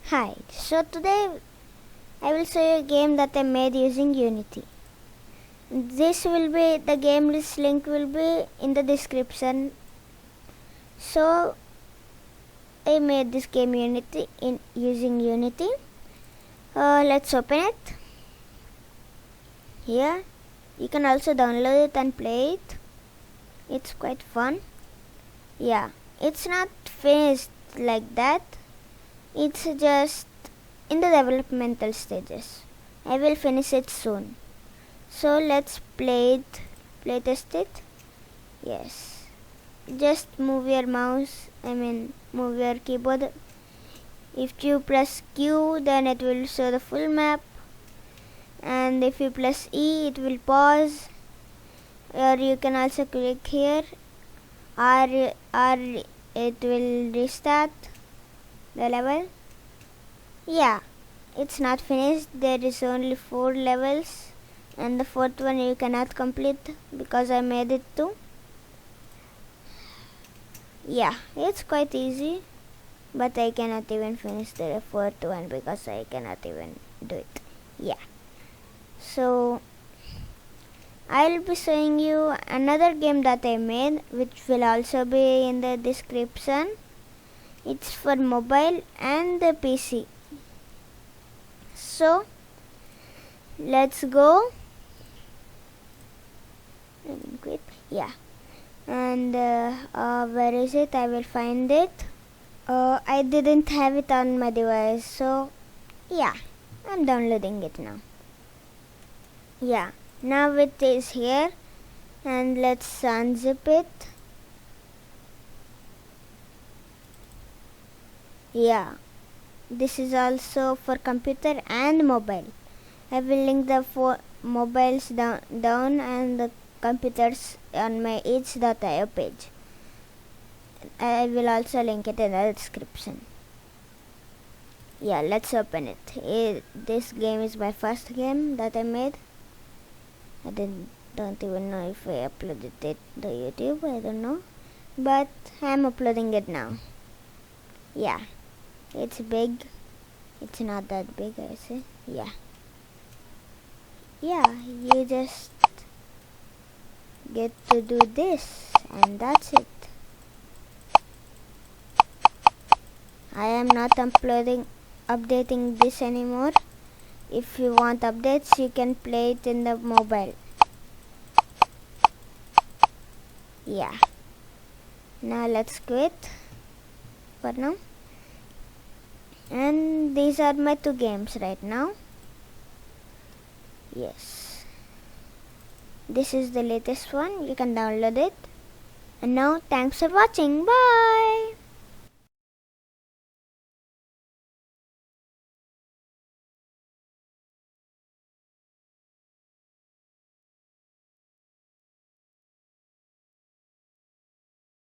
Hi, so today I will show you a game that I made using Unity. The game list link will be in the description. So I made this game using Unity. Let's open it. Here you can also download it and play it. It's quite fun. Yeah, it's not finished like that. It's just in the developmental stages. I will finish it soon. So let's play test it. Yes. Just move your move your keyboard. If you press Q, then it will show the full map. And if you press E, it will pause. Or you can also click here. R, it will restart the level. Yeah, it's not finished. There is only 4 levels. And the 4th one you cannot complete because I made it too. Yeah, it's quite easy, but I cannot even finish the 4th one because I cannot even do it. Yeah, so I'll be showing you another game that I made, which will also be in the description. It's for mobile and the PC. So let's go. Quit. Yeah, and where is it? I will find it. I didn't have it on my device, so yeah, I'm downloading it now. Yeah, now it is here, and let's unzip it. Yeah, this is also for computer and mobile. I will link the 4 mobiles down and the computers on my itch.io page. I will also link it in the description. Yeah, let's open it. This game is my first game that I made. I don't even know if I uploaded it to YouTube. I don't know, but I'm uploading it now. Yeah, it's big. It's not that big, I say. Yeah, you just get to do this, and that's it. I am not updating this anymore. If you want updates, you can play it in the mobile. Yeah. Now let's quit for now. And these are my 2 games right now. Yes. This is the latest one. You can download it. And now, thanks for watching. Bye.